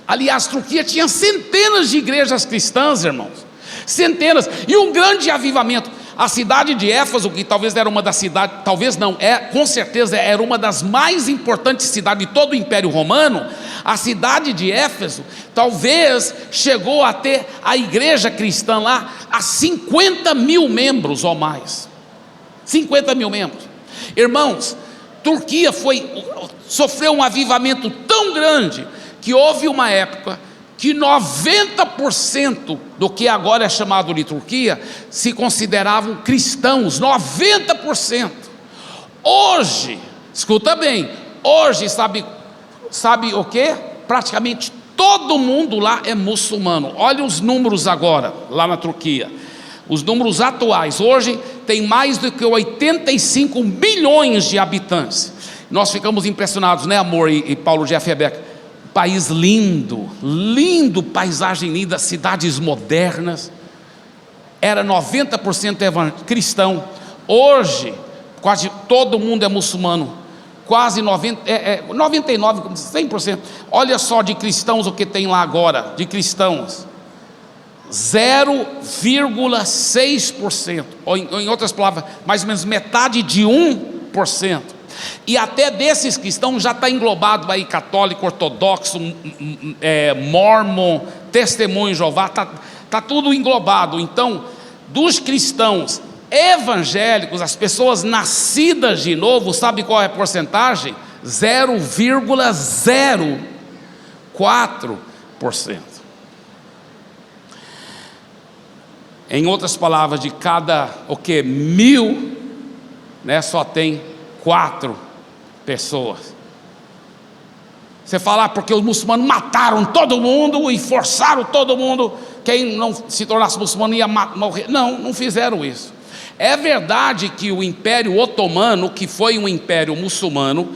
Aliás, Turquia tinha centenas de igrejas cristãs, irmãos, centenas, e um grande avivamento. A cidade de Éfeso, que talvez era uma das cidades, talvez não, com certeza era uma das mais importantes cidades de todo o Império Romano. A cidade de Éfeso talvez chegou a ter a igreja cristã lá a 50 mil membros ou mais. 50 mil membros. Irmãos, Turquia sofreu um avivamento tão grande que houve uma época que 90% do que agora é chamado de Turquia se consideravam cristãos, 90%. Hoje, escuta bem, hoje sabe o que? Praticamente todo mundo lá é muçulmano. Olha os números agora, lá na Turquia. Os números atuais, hoje tem mais do que 85 milhões de habitantes. Nós ficamos impressionados, né, amor e Paulo Jeff Beck? País lindo, lindo, paisagem linda, cidades modernas. Era 90% cristão. Hoje, quase todo mundo é muçulmano. Quase 99, 100%. Olha só de cristãos o que tem lá agora, de cristãos. 0,6%. Ou em outras palavras, mais ou menos metade de 1%. E até desses cristãos já está englobado aí católico, ortodoxo, mormon, testemunho de Jeová, está tudo englobado. Então, dos cristãos evangélicos, as pessoas nascidas de novo, sabe qual é a porcentagem? 0,04%. Em outras palavras, de cada 1000, né, só tem 4 pessoas. Você fala, porque os muçulmanos mataram todo mundo e forçaram todo mundo, quem não se tornasse muçulmano ia morrer. Não fizeram isso. É verdade que o Império Otomano, que foi um império muçulmano,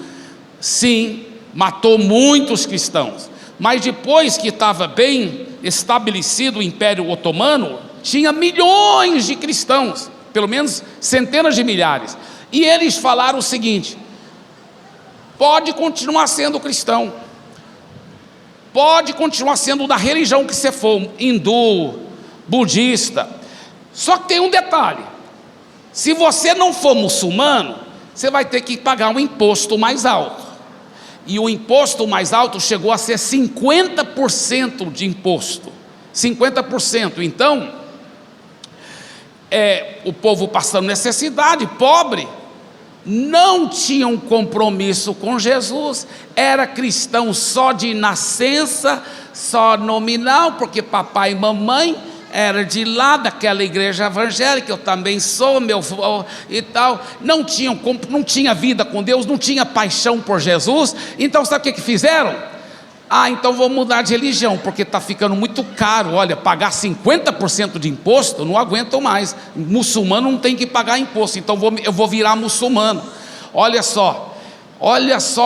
sim, matou muitos cristãos, mas depois que estava bem estabelecido o Império Otomano, tinha milhões de cristãos, pelo menos centenas de milhares. E eles falaram o seguinte: pode continuar sendo cristão, pode continuar sendo da religião que você for, hindu, budista, só que tem um detalhe: se você não for muçulmano, você vai ter que pagar um imposto mais alto. E o imposto mais alto chegou a ser 50% de imposto, 50%. Então, o povo passando necessidade, pobre, não tinha um compromisso com Jesus, era cristão só de nascença, só nominal, porque papai e mamãe era de lá daquela igreja evangélica, eu também sou, meu avô e tal, não tinha vida com Deus, não tinha paixão por Jesus. Então sabe o que fizeram? Então vou mudar de religião, porque está ficando muito caro. Olha, pagar 50% de imposto, não aguento mais. Muçulmano não tem que pagar imposto, então eu vou virar muçulmano. Olha só,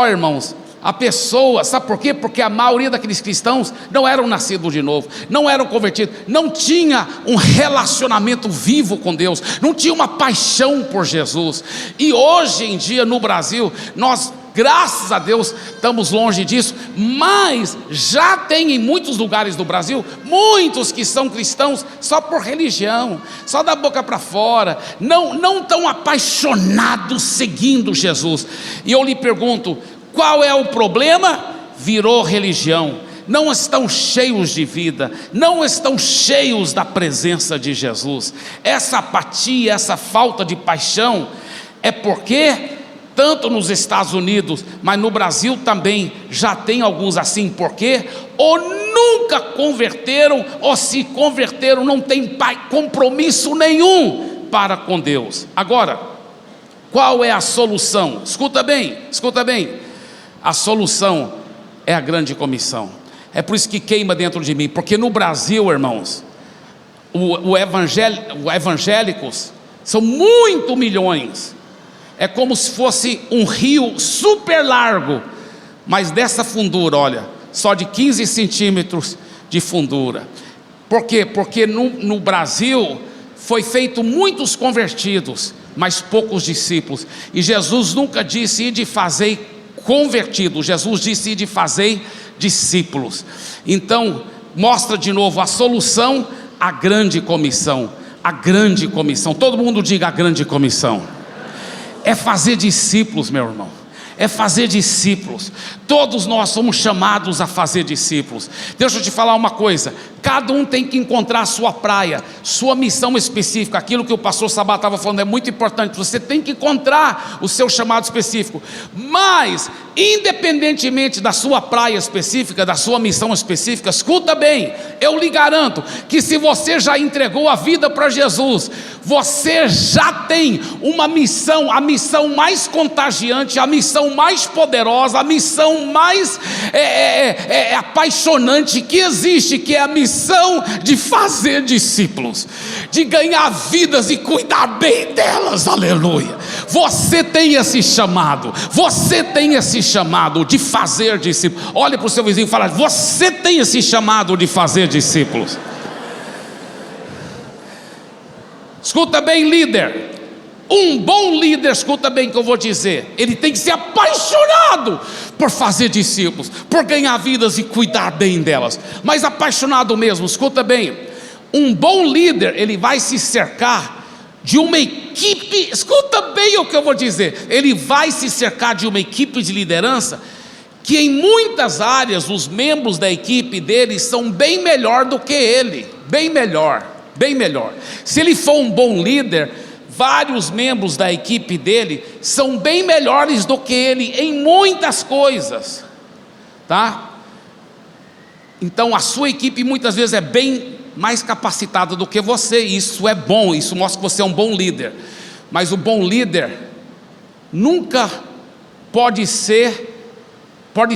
irmãos, a pessoa, sabe por quê? Porque a maioria daqueles cristãos não eram nascidos de novo, não eram convertidos, não tinha um relacionamento vivo com Deus, não tinha uma paixão por Jesus. E hoje em dia no Brasil, nós, graças a Deus, estamos longe disso, mas já tem em muitos lugares do Brasil, muitos que são cristãos só por religião, só da boca para fora, não tão apaixonados seguindo Jesus. E eu lhe pergunto, qual é o problema? Virou religião, não estão cheios de vida, não estão cheios da presença de Jesus. Essa apatia, essa falta de paixão é porque tanto nos Estados Unidos, mas no Brasil também já tem alguns assim, porque ou nunca converteram, ou se converteram não tem compromisso nenhum para com Deus. Agora, qual é a solução? Escuta bem, a solução é a grande comissão. É por isso que queima dentro de mim, porque no Brasil, irmãos, evangélicos são muito milhões. É como se fosse um rio super largo, mas dessa fundura, olha, só de 15 centímetros de fundura. Por quê? Porque no Brasil foi feito muitos convertidos, mas poucos discípulos. E Jesus nunca disse ir de fazer convertidos, Jesus disse ir de fazer discípulos. Então mostra de novo a solução, a grande comissão. A grande comissão, todo mundo diga: a grande comissão é fazer discípulos, meu irmão. É fazer discípulos. Todos nós somos chamados a fazer discípulos. Deixa eu te falar uma coisa: cada um tem que encontrar a sua praia, sua missão específica. Aquilo que o pastor Sabá estava falando é muito importante. Você tem que encontrar o seu chamado específico. Mas, independentemente da sua praia específica, da sua missão específica, escuta bem, eu lhe garanto que se você já entregou a vida para Jesus, você já tem uma missão, a missão mais contagiante, a missão mais poderosa, a missão mais apaixonante que existe, que é a missão de fazer discípulos, de ganhar vidas e cuidar bem delas. Aleluia. Você tem esse chamado, você tem esse chamado de fazer discípulos. Olhe para o seu vizinho e fala: você tem esse chamado de fazer discípulos. Escuta bem, líder. Um bom líder, escuta bem o que eu vou dizer, ele tem que ser apaixonado por fazer discípulos, por ganhar vidas e cuidar bem delas. Mas apaixonado mesmo, escuta bem. Um bom líder, ele vai se cercar de uma equipe, escuta bem o que eu vou dizer, ele vai se cercar de uma equipe de liderança que em muitas áreas os membros da equipe dele são bem melhor do que ele, bem melhor. Se ele for um bom líder, vários membros da equipe dele são bem melhores do que ele em muitas coisas, tá? Então a sua equipe muitas vezes é bem mais capacitada do que você. Isso é bom, isso mostra que você é um bom líder. Mas o bom líder nunca pode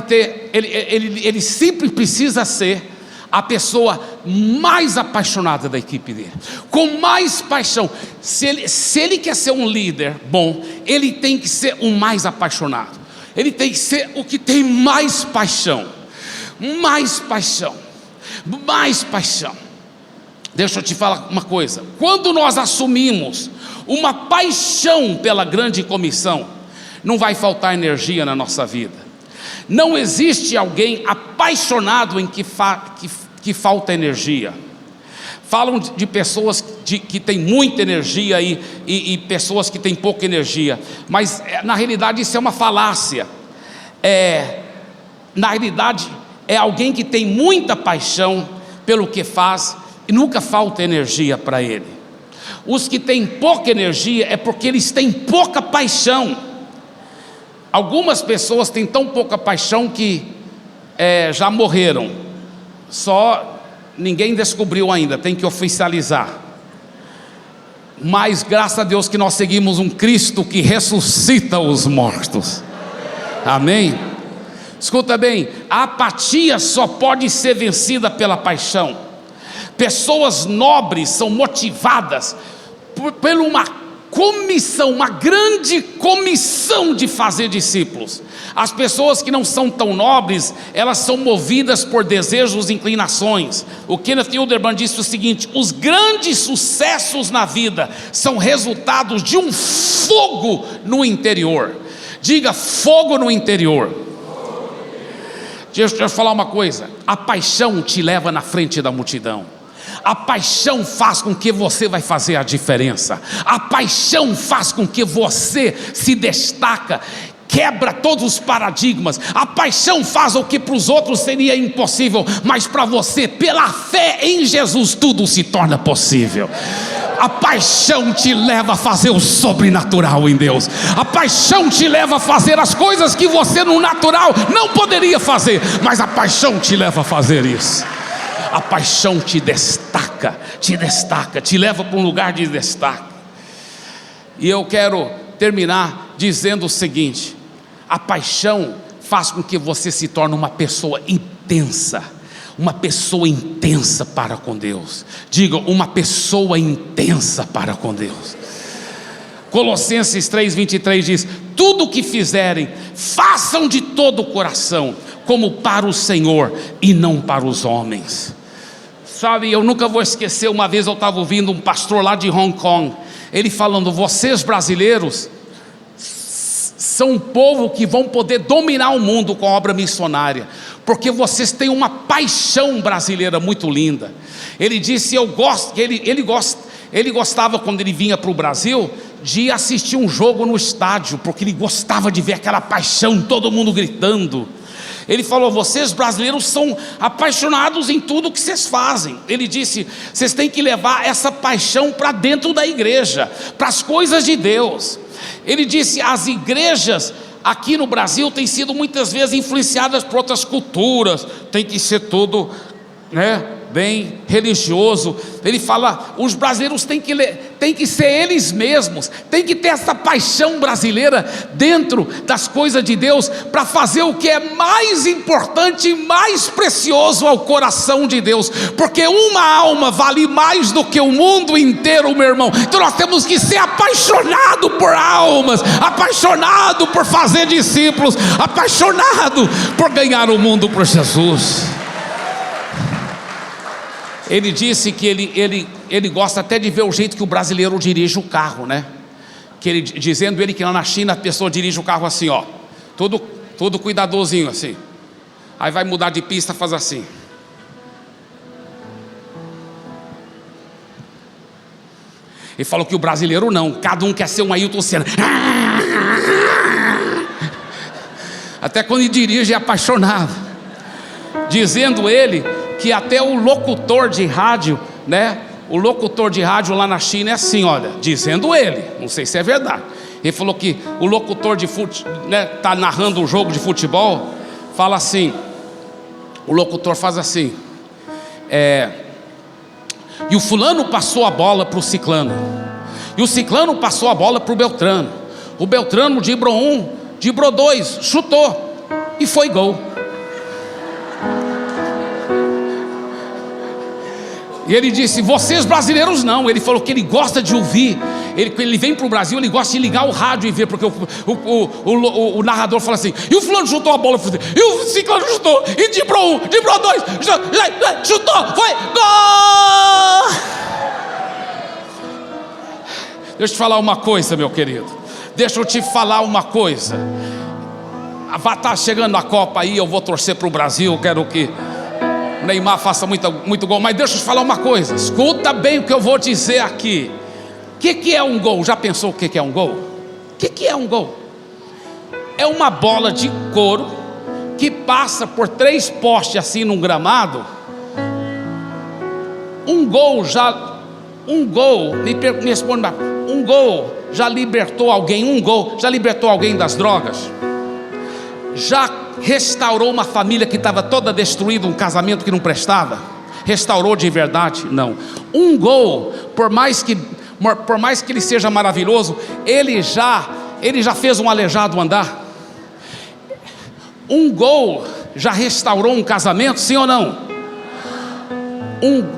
ter, ele sempre precisa ser a pessoa mais apaixonada da equipe dele, com mais paixão. Se ele quer ser um líder bom, ele tem que ser o mais apaixonado, ele tem que ser o que tem mais paixão. Deixa eu te falar uma coisa: quando nós assumimos uma paixão pela grande comissão, não vai faltar energia na nossa vida. Não existe alguém apaixonado em que falta energia. Falam de pessoas que têm muita energia e pessoas que têm pouca energia, mas na realidade isso é uma falácia. Na realidade é alguém que tem muita paixão pelo que faz e nunca falta energia para ele. Os que têm pouca energia é porque eles têm pouca paixão. Algumas pessoas têm tão pouca paixão que já morreram, só ninguém descobriu ainda, tem que oficializar. Mas graças a Deus que nós seguimos um Cristo que ressuscita os mortos. Amém? Escuta bem, a apatia só pode ser vencida pela paixão. Pessoas nobres são motivadas por uma comissão, uma grande comissão de fazer discípulos. As pessoas que não são tão nobres, elas são movidas por desejos e inclinações. O Kenneth Hildebrand disse o seguinte: os grandes sucessos na vida são resultados de um fogo no interior. Diga: fogo no interior. Deixa eu falar uma coisa: a paixão te leva na frente da multidão. A paixão faz com que você vai fazer a diferença. A paixão faz com que você se destaca, quebra todos os paradigmas. A paixão faz o que para os outros seria impossível, mas para você, pela fé em Jesus, tudo se torna possível. A paixão te leva a fazer o sobrenatural em Deus. A paixão te leva a fazer as coisas que você no natural não poderia fazer, mas a paixão te leva a fazer isso. A paixão te destaca, te leva para um lugar de destaque. E eu quero terminar dizendo o seguinte: a paixão faz com que você se torne uma pessoa intensa. Uma pessoa intensa para com Deus. Diga, uma pessoa intensa para com Deus. Colossenses 3:23 diz: tudo o que fizerem, façam de todo o coração, como para o Senhor e não para os homens. Sabe, eu nunca vou esquecer, uma vez eu estava ouvindo um pastor lá de Hong Kong, ele falando: vocês brasileiros são um povo que vão poder dominar o mundo com a obra missionária, porque vocês têm uma paixão brasileira muito linda. Ele disse: eu gosto, ele gostava quando ele vinha para o Brasil de assistir um jogo no estádio, porque ele gostava de ver aquela paixão, todo mundo gritando. Ele falou: vocês brasileiros são apaixonados em tudo que vocês fazem. Ele disse: vocês têm que levar essa paixão para dentro da igreja, para as coisas de Deus. Ele disse: as igrejas aqui no Brasil têm sido muitas vezes influenciadas por outras culturas, tem que ser tudo, bem religioso. Ele fala: os brasileiros têm que ser eles mesmos, tem que ter essa paixão brasileira dentro das coisas de Deus, para fazer o que é mais importante e mais precioso ao coração de Deus, porque uma alma vale mais do que o mundo inteiro, meu irmão. Então nós temos que ser apaixonado por almas, apaixonado por fazer discípulos, apaixonado por ganhar o mundo por Jesus. Ele disse que ele gosta até de ver o jeito que o brasileiro dirige o carro, dizendo ele que lá na China a pessoa dirige o carro assim, todo cuidadosinho assim. Aí vai mudar de pista, faz assim. Ele falou que o brasileiro não, cada um quer ser um Ayrton Senna. Até quando ele dirige é apaixonado. Dizendo ele que até o locutor de rádio, o locutor de rádio lá na China é assim, olha, dizendo ele, não sei se é verdade. Ele falou que o locutor de tá narrando um jogo de futebol, fala assim, o locutor faz assim, e o fulano passou a bola para o ciclano, e o ciclano passou a bola para o Beltrano, o Beltrano driblou um, driblou dois, chutou, e foi gol. E ele disse: vocês brasileiros não. Ele falou que ele gosta de ouvir. Ele vem para o Brasil, ele gosta de ligar o rádio e ver, porque o narrador fala assim: e o fulano chutou a bola, e o ciclano chutou, e driblou um, driblou dois, chutou, foi gol. Deixa eu te falar uma coisa, meu querido. Deixa eu te falar uma coisa. Vai estar chegando a Copa aí, eu vou torcer para o Brasil, quero que o Neymar faça muito gol. Mas deixa eu te falar uma coisa, escuta bem o que eu vou dizer aqui. O que é um gol? Já pensou o que é um gol? O que é um gol? É uma bola de couro que passa por 3 postes assim num gramado. Um gol já libertou alguém. Um gol já libertou alguém das drogas? Já restaurou uma família que estava toda destruída, um casamento que não prestava? Restaurou de verdade? Não. Um gol, por mais que ele seja maravilhoso, ele já fez um aleijado andar. Um gol já restaurou um casamento, sim ou não?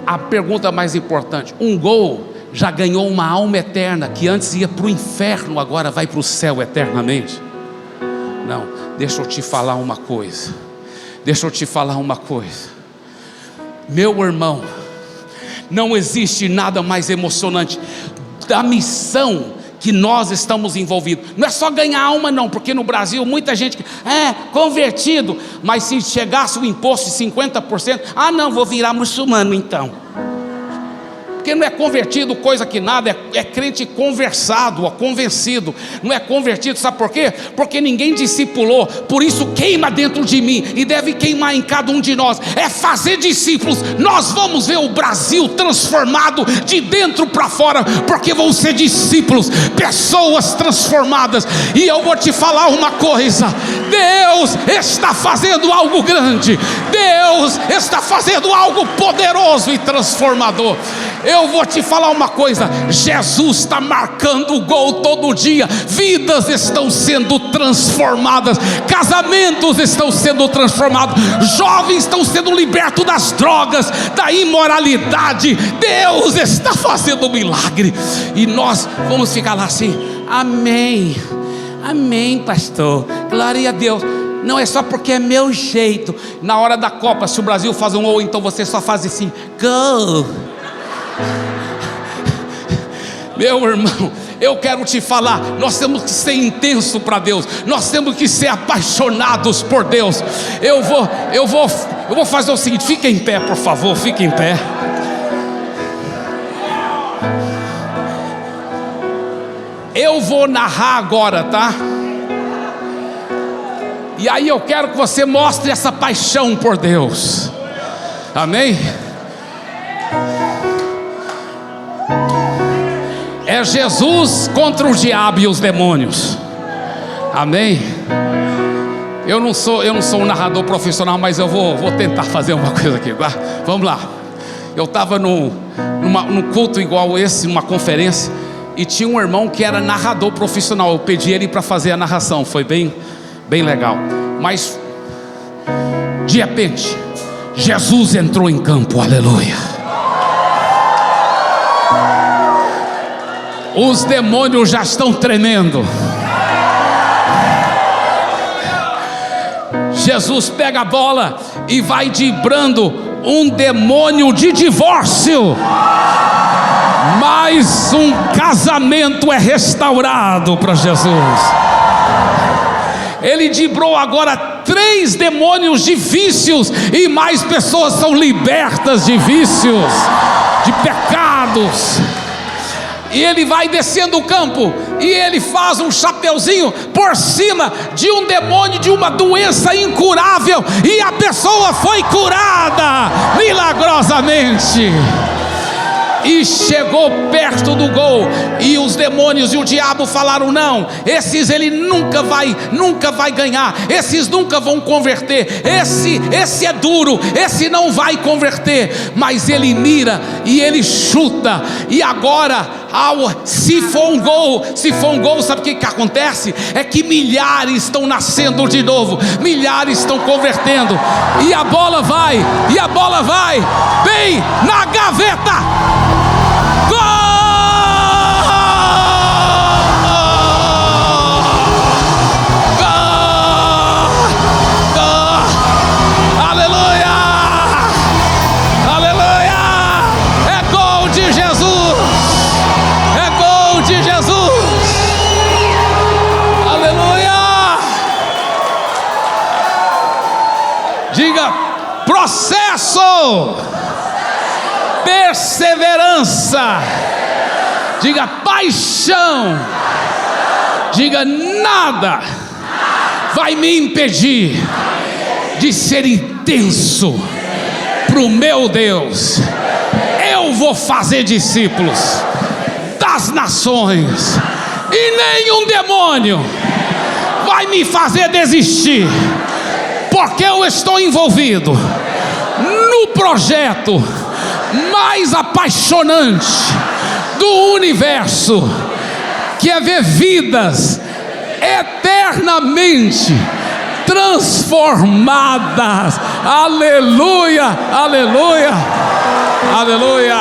A pergunta mais importante: um gol já ganhou uma alma eterna, que antes ia para o inferno, agora vai para o céu eternamente? Não. Deixa eu te falar uma coisa. Meu irmão, não existe nada mais emocionante da missão que nós estamos envolvidos. Não é só ganhar alma não, porque no Brasil muita gente convertido, mas se chegasse o imposto de 50%, não, vou virar muçulmano então. Porque não é convertido coisa que nada, é crente conversado, convencido. Não é convertido, sabe por quê? Porque ninguém discipulou. Por isso queima dentro de mim, e deve queimar em cada um de nós. É fazer discípulos. Nós vamos ver o Brasil transformado de dentro para fora, porque vão ser discípulos, pessoas transformadas. E eu vou te falar uma coisa: Deus está fazendo algo grande, Deus está fazendo algo poderoso e transformador. Eu vou te falar uma coisa: Jesus está marcando o gol todo dia. Vidas estão sendo transformadas, casamentos estão sendo transformados, jovens estão sendo libertos das drogas, da imoralidade. Deus está fazendo um milagre, e nós vamos ficar lá assim: amém, amém, pastor, glória a Deus. Não é só porque é meu jeito. Na hora da Copa, se o Brasil faz um gol, então você só faz assim: gol. Meu irmão, eu quero te falar, nós temos que ser intenso para Deus, nós temos que ser apaixonados por Deus. Eu vou fazer o seguinte: fique em pé, por favor, fique em pé. Eu vou narrar agora, tá? E aí eu quero que você mostre essa paixão por Deus. Amém? É Jesus contra o diabo e os demônios. Amém? Eu não sou um narrador profissional, mas eu vou tentar fazer uma coisa aqui, tá? Vamos lá. Eu estava num culto igual esse, numa conferência, e tinha um irmão que era narrador profissional. Eu pedi ele para fazer a narração. Foi bem legal. Mas de repente Jesus entrou em campo. Aleluia. Os demônios já estão tremendo. Jesus pega a bola e vai driblando um demônio de divórcio. Mais um casamento é restaurado para Jesus. Ele driblou agora 3 demônios de vícios, e mais pessoas são libertas de vícios, de pecados. E ele vai descendo o campo, e ele faz um chapeuzinho por cima de um demônio de uma doença incurável, e a pessoa foi curada milagrosamente. E chegou perto do gol, e os demônios e o diabo falaram: não, esses ele nunca vai ganhar, esses nunca vão converter, esse é duro, esse não vai converter. Mas ele mira e ele chuta, e agora, se for um gol, sabe o que acontece? É que milhares estão nascendo de novo, milhares estão convertendo, e a bola vai bem na gaveta. Diga: processo, perseverança. Diga: paixão. Diga: nada vai me impedir de ser intenso para o meu Deus. Eu vou fazer discípulos das nações, e nenhum demônio vai me fazer desistir, porque eu estou envolvido no projeto mais apaixonante do universo, que é ver vidas eternamente transformadas. Aleluia, aleluia, aleluia,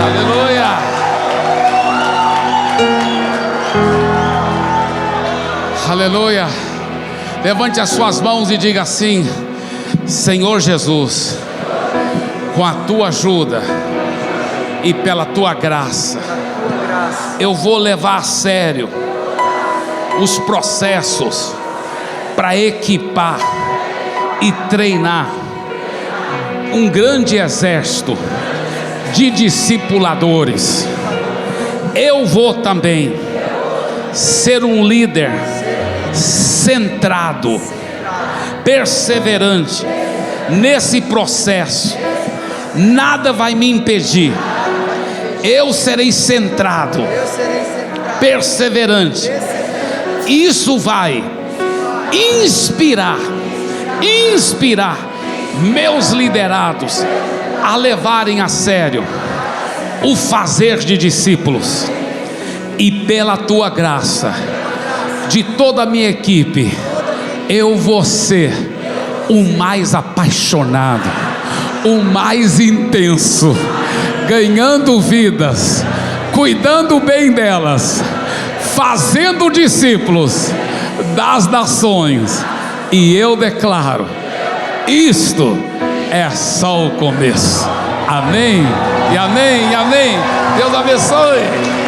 aleluia. Aleluia. Levante as suas mãos e diga assim: Senhor Jesus, com a tua ajuda e pela tua graça, eu vou levar a sério os processos para equipar e treinar um grande exército de discipuladores. Eu vou também ser um líder centrado, perseverante nesse processo. Nada vai me impedir. Eu serei centrado, perseverante. Isso vai inspirar meus liderados a levarem a sério o fazer de discípulos, e pela tua graça, de toda a minha equipe, eu vou ser o mais apaixonado, o mais intenso, ganhando vidas, cuidando bem delas, fazendo discípulos das nações. E eu declaro: isto é só o começo. Amém, e amém, e amém. Deus abençoe.